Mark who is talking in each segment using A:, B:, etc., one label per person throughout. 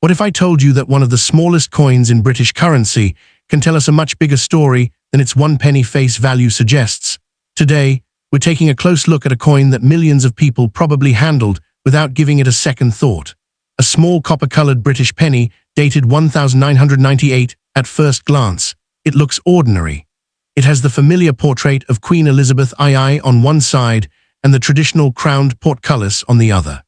A: What if I told you that one of the smallest coins in British currency can tell us a much bigger story than its 1 penny face value suggests? Today, we're taking a close look at a coin that millions of people probably handled without giving it a second thought. A small copper-colored British penny dated 1998. At first glance, it looks ordinary. It has the familiar portrait of Queen Elizabeth II on one side and the traditional crowned portcullis on the other.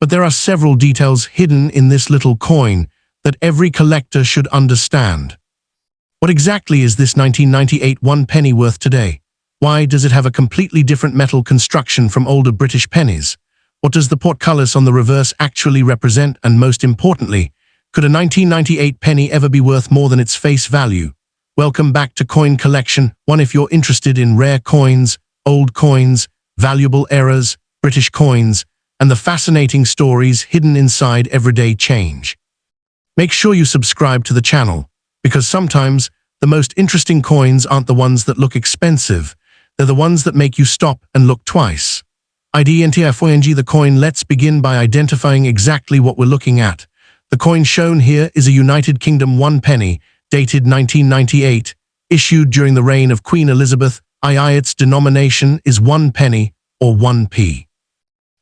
A: But there are several details hidden in this little coin that every collector should understand. What exactly is this 1998 1 penny worth today? Why does it have a completely different metal construction from older British pennies? What does the portcullis on the reverse actually represent? And most importantly, could a 1998 penny ever be worth more than its face value? Welcome back to Coin Collection One. If you're interested in rare coins, old coins, valuable eras, British coins, and the fascinating stories hidden inside everyday change, make sure you subscribe to the channel, because sometimes the most interesting coins aren't the ones that look expensive, they're the ones that make you stop and look twice. Identifying the coin. Let's begin by identifying exactly what we're looking at. The coin shown here is a United Kingdom 1 penny, dated 1998, issued during the reign of Queen Elizabeth II. Its denomination is 1 penny, or 1p.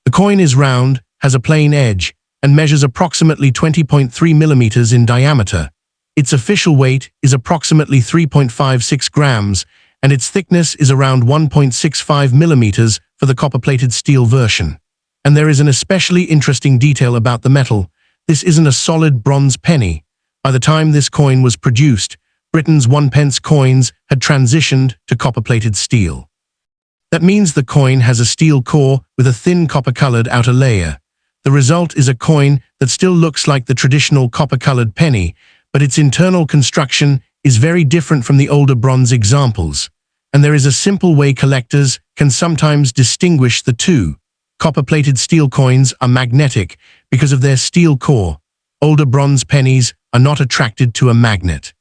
A: The coin is round, has a plain edge, and measures approximately 20.3 millimeters in diameter. Its official weight is approximately 3.56 grams, and its thickness is around 1.65 millimeters for the copper-plated steel version. And there is an especially interesting detail about the metal. This isn't a solid bronze penny. By the time this coin was produced, Britain's 1-pence coins had transitioned to copper-plated steel. That means the coin has a steel core with a thin copper-colored outer layer. The result is a coin that still looks like the traditional copper-colored penny, but its internal construction is very different from the older bronze examples. And there is a simple way collectors can sometimes distinguish the two. Copper-plated steel coins are magnetic because of their steel core. Older bronze pennies are not attracted to a magnet.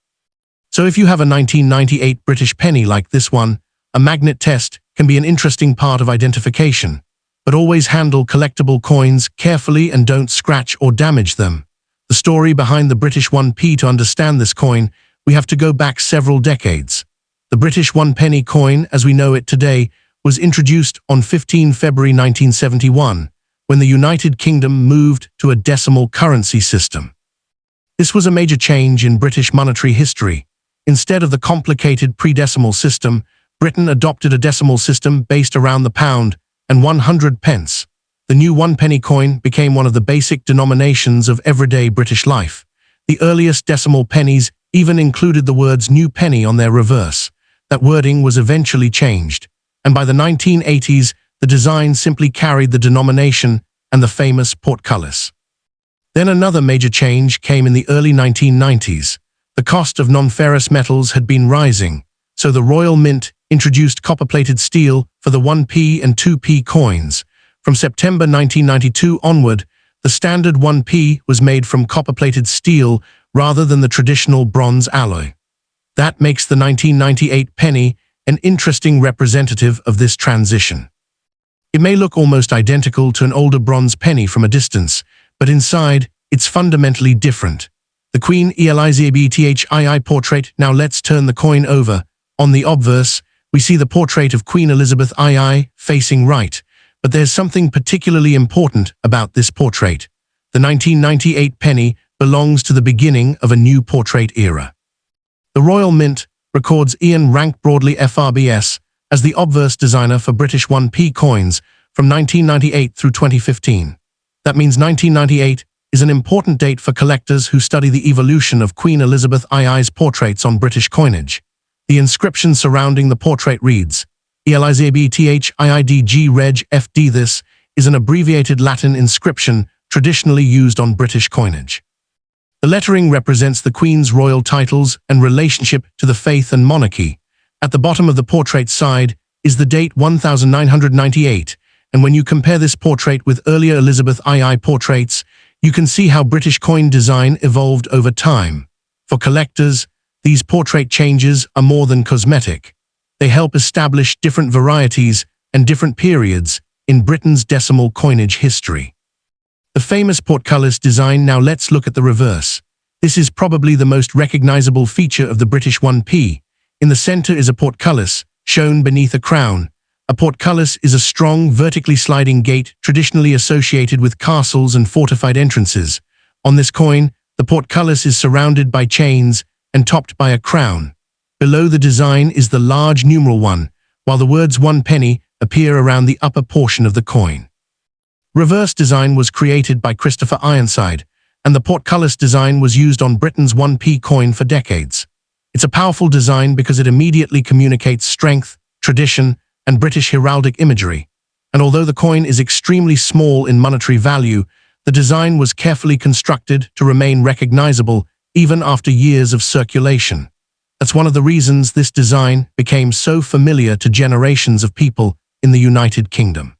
A: So if you have a 1998 British penny like this one, a magnet test can be an interesting part of identification. But always handle collectible coins carefully and don't scratch or damage them. The story behind the British 1p. To understand this coin, we have to go back several decades. The British 1 penny coin, as we know it today, was introduced on 15 February 1971, when the United Kingdom moved to a decimal currency system. This was a major change in British monetary history. Instead of the complicated pre-decimal system, Britain adopted a decimal system based around the pound and 100 pence. The new 1 penny coin became one of the basic denominations of everyday British life. The earliest decimal pennies even included the words "new penny" on their reverse. That wording was eventually changed, and by the 1980s, the design simply carried the denomination and the famous portcullis. Then another major change came in the early 1990s. The cost of non-ferrous metals had been rising, so the Royal Mint introduced copper-plated steel for the 1p and 2p coins. From September 1992 onward, the standard 1p was made from copper-plated steel rather than the traditional bronze alloy. That makes the 1998 penny an interesting representative of this transition. It may look almost identical to an older bronze penny from a distance, but inside, it's fundamentally different. The Queen Elizabeth portrait. Now let's turn the coin over. On the obverse, we see the portrait of Queen Elizabeth II facing right, but there's something particularly important about this portrait. The 1998 penny belongs to the beginning of a new portrait era. The Royal Mint records Ian Rank Broadley FRBS as the obverse designer for British 1p coins from 1998 through 2015. That means 1998 is an important date for collectors who study the evolution of Queen Elizabeth II's portraits on British coinage. The inscription surrounding the portrait reads, ELIZABTHIIDG Reg FD. This is an abbreviated Latin inscription traditionally used on British coinage. The lettering represents the Queen's royal titles and relationship to the faith and monarchy. At the bottom of the portrait side is the date 1998, and when you compare this portrait with earlier Elizabeth II portraits, you can see how British coin design evolved over time. For collectors, these portrait changes are more than cosmetic. They help establish different varieties and different periods in Britain's decimal coinage history. The famous Portcullis design. Now let's look at the reverse. This is probably the most recognizable feature of the British 1p. In the center is a portcullis, shown beneath a crown. A portcullis is a strong, vertically sliding gate traditionally associated with castles and fortified entrances. On this coin, the portcullis is surrounded by chains and topped by a crown. Below the design is the large numeral 1, while the words 1 penny appear around the upper portion of the coin. Reverse design was created by Christopher Ironside, and the portcullis design was used on Britain's 1p coin for decades. It's a powerful design because it immediately communicates strength, tradition, and British heraldic imagery. And although the coin is extremely small in monetary value, the design was carefully constructed to remain recognizable even after years of circulation. That's one of the reasons this design became so familiar to generations of people in the United Kingdom.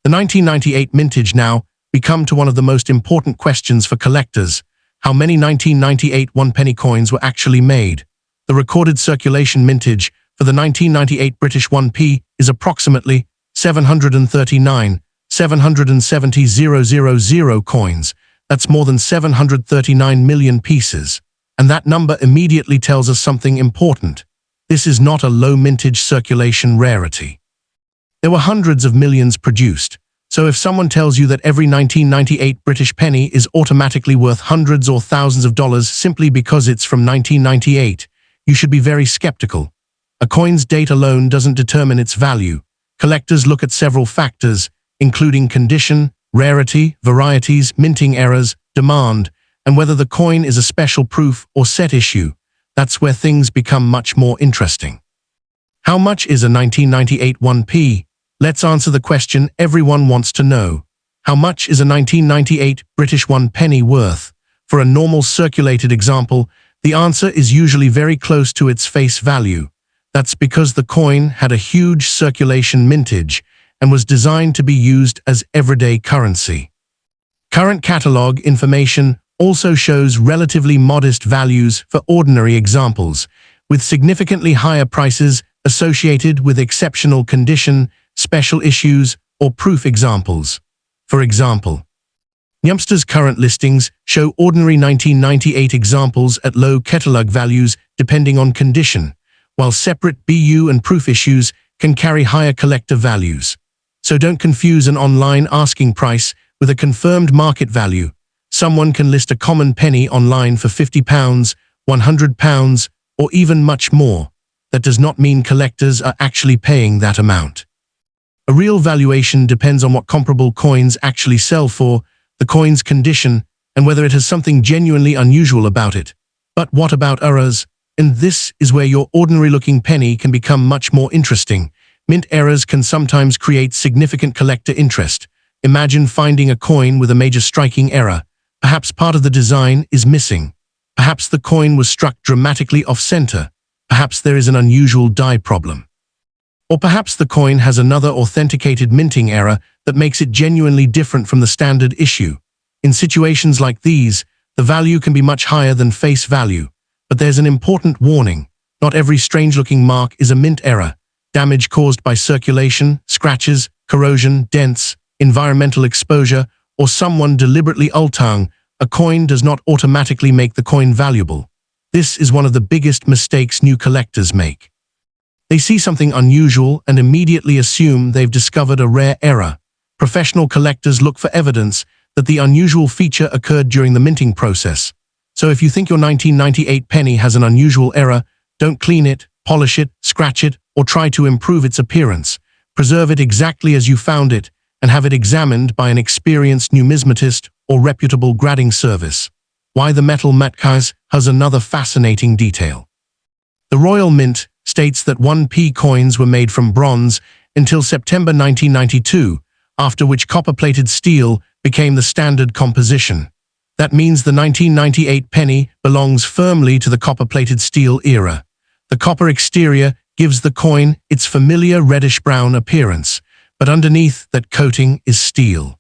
A: The 1998 mintage. Now, we come to one of the most important questions for collectors: how many 1998 1-penny coins were actually made? The recorded circulation mintage for the 1998 British 1p is approximately 770,000 coins. That's more than 739 million pieces. And that number immediately tells us something important. This is not a low mintage circulation rarity. There were hundreds of millions produced. So if someone tells you that every 1998 British penny is automatically worth hundreds or thousands of dollars simply because it's from 1998, you should be very skeptical. A coin's date alone doesn't determine its value. Collectors look at several factors, including condition, rarity, varieties, minting errors, demand, and whether the coin is a special proof or set issue. That's where things become much more interesting. How much is a 1998 1p? Let's answer the question everyone wants to know. How much is a 1998 British 1 penny worth? For a normal circulated example, the answer is usually very close to its face value. That's because the coin had a huge circulation mintage and was designed to be used as everyday currency. Current catalog information also shows relatively modest values for ordinary examples, with significantly higher prices associated with exceptional condition, special issues, or proof examples. For example, Nyumster's current listings show ordinary 1998 examples at low catalog values depending on condition, while separate BU and proof issues can carry higher collector values. So don't confuse an online asking price with a confirmed market value. Someone can list a common penny online for £50, £100, or even much more. That does not mean collectors are actually paying that amount. A real valuation depends on what comparable coins actually sell for, the coin's condition, and whether it has something genuinely unusual about it. But what about errors? And this is where your ordinary-looking penny can become much more interesting. Mint errors can sometimes create significant collector interest. Imagine finding a coin with a major striking error. Perhaps part of the design is missing. Perhaps the coin was struck dramatically off-center. Perhaps there is an unusual die problem. Or perhaps the coin has another authenticated minting error that makes it genuinely different from the standard issue. In situations like these, the value can be much higher than face value. But there's an important warning. Not every strange-looking mark is a mint error. Damage caused by circulation, scratches, corrosion, dents, environmental exposure, or someone deliberately altering a coin does not automatically make the coin valuable. This is one of the biggest mistakes new collectors make. They see something unusual and immediately assume they've discovered a rare error. Professional collectors look for evidence that the unusual feature occurred during the minting process. So if you think your 1998 penny has an unusual error, don't clean it, polish it, scratch it, or try to improve its appearance. Preserve it exactly as you found it and have it examined by an experienced numismatist or reputable grading service. Why the metal mintage has another fascinating detail. The Royal Mint states that 1p coins were made from bronze until September 1992, after which copper-plated steel became the standard composition. That means the 1998 penny belongs firmly to the copper-plated steel era. The copper exterior gives the coin its familiar reddish-brown appearance, but underneath that coating is steel.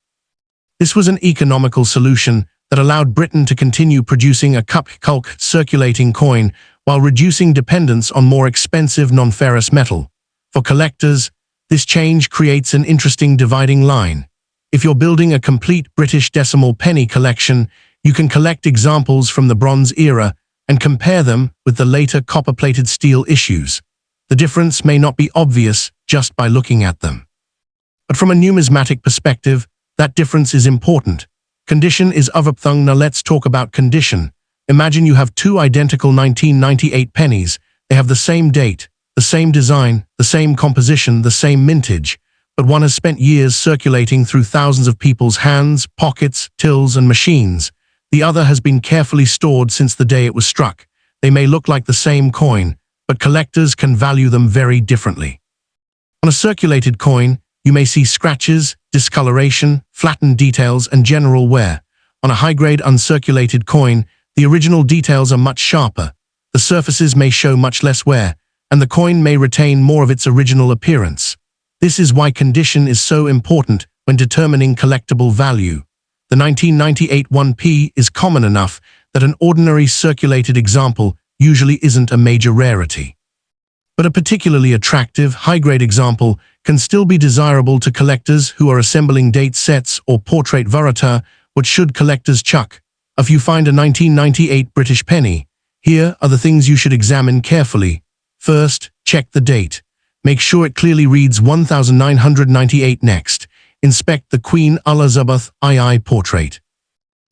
A: This was an economical solution that allowed Britain to continue producing a cup-calc circulating coin while reducing dependence on more expensive non-ferrous metal. For collectors, this change creates an interesting dividing line. If you're building a complete British decimal penny collection, you can collect examples from the Bronze era and compare them with the later copper-plated steel issues. The difference may not be obvious just by looking at them. But from a numismatic perspective, that difference is important. Condition is overthung. Now let's talk about condition. Imagine you have two identical 1998 pennies. They have the same date, the same design, the same composition, the same mintage, but one has spent years circulating through thousands of people's hands, pockets, tills, and machines. The other has been carefully stored since the day it was struck. They may look like the same coin, but collectors can value them very differently. On a circulated coin, you may see scratches, discoloration, flattened details, and general wear. On a high-grade uncirculated coin, the original details are much sharper. The surfaces may show much less wear, and the coin may retain more of its original appearance. This is why condition is so important when determining collectible value. The 1998 1p is common enough that an ordinary circulated example usually isn't a major rarity. But a particularly attractive, high-grade example can still be desirable to collectors who are assembling date sets or portrait rarity. What should collectors check? If you find a 1998 British penny, here are the things you should examine carefully. First, check the date. Make sure it clearly reads 1998. Next, inspect the Queen Elizabeth II portrait.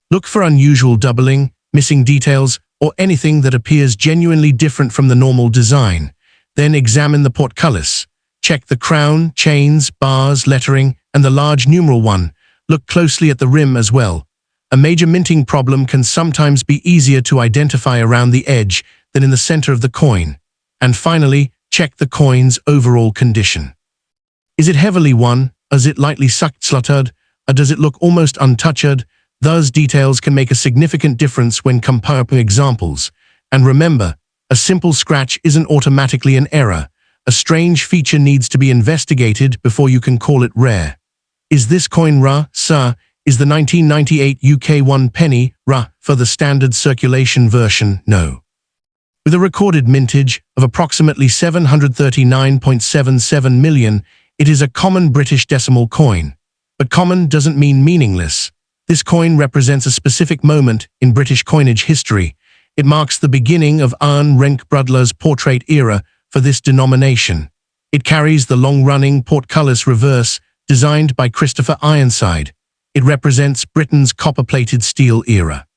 A: Look for unusual doubling, missing details, or anything that appears genuinely different from the normal design. Then examine the portcullis. Check the crown, chains, bars, lettering, and the large numeral 1. Look closely at the rim as well. A major minting problem can sometimes be easier to identify around the edge than in the center of the coin. And finally, check the coin's overall condition. Is it heavily worn? Is it lightly sluttered? Or does it look almost untouched? Those details can make a significant difference when comparing examples. And remember, a simple scratch isn't automatically an error. A strange feature needs to be investigated before you can call it rare. Is this coin rare, sir? Is the 1998 UK 1 penny rare for the standard circulation version? No. With a recorded mintage of approximately 739.77 million, it is a common British decimal coin. But common doesn't mean meaningless. This coin represents a specific moment in British coinage history. It marks the beginning of Erne Renck-Brudler's portrait era for this denomination. It carries the long-running Portcullis reverse designed by Christopher Ironside. It represents Britain's copper-plated steel era.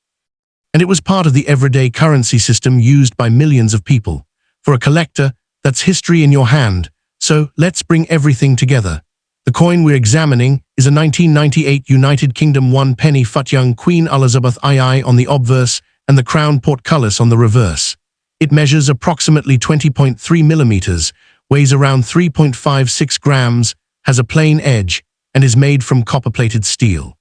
A: And it was part of the everyday currency system used by millions of people. For a collector, that's history in your hand. So let's bring everything together. The coin we're examining is a 1998 United Kingdom 1 penny young Queen Elizabeth II on the obverse and the crown portcullis on the reverse. It measures approximately 20.3 millimeters, weighs around 3.56 grams, has a plain edge, and is made from copper-plated steel.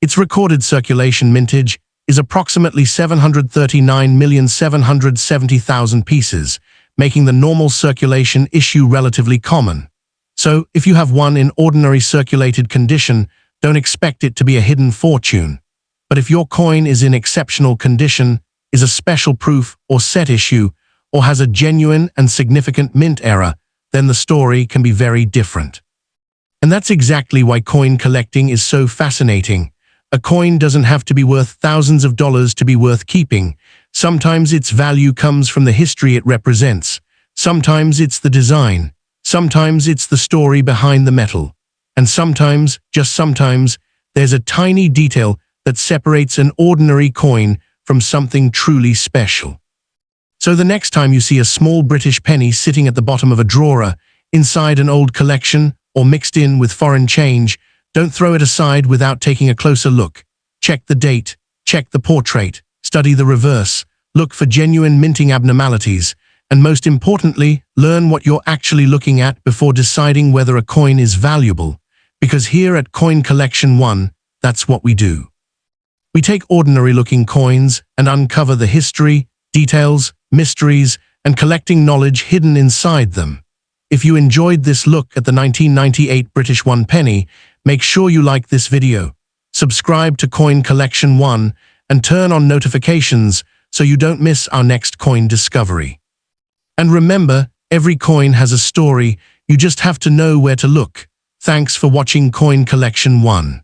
A: Its recorded circulation mintage is approximately 739,770,000 pieces, making the normal circulation issue relatively common. So, if you have one in ordinary circulated condition, don't expect it to be a hidden fortune. But if your coin is in exceptional condition, is a special proof or set issue, or has a genuine and significant mint error, then the story can be very different. And that's exactly why coin collecting is so fascinating. A coin doesn't have to be worth thousands of dollars to be worth keeping. Sometimes its value comes from the history it represents. Sometimes it's the design. Sometimes it's the story behind the metal. And sometimes, just sometimes, there's a tiny detail that separates an ordinary coin from something truly special. So the next time you see a small British penny sitting at the bottom of a drawer, inside an old collection, or mixed in with foreign change, don't throw it aside without taking a closer look. Check the date, check the portrait, study the reverse, look for genuine minting abnormalities, and most importantly, learn what you're actually looking at before deciding whether a coin is valuable. Because here at Coin Collection 1, that's what we do. We take ordinary-looking coins and uncover the history, details, mysteries, and collecting knowledge hidden inside them. If you enjoyed this look at the 1998 British 1 penny, make sure you like this video, subscribe to Coin Collection 1, and turn on notifications so you don't miss our next coin discovery. And remember, every coin has a story, you just have to know where to look. Thanks for watching Coin Collection 1.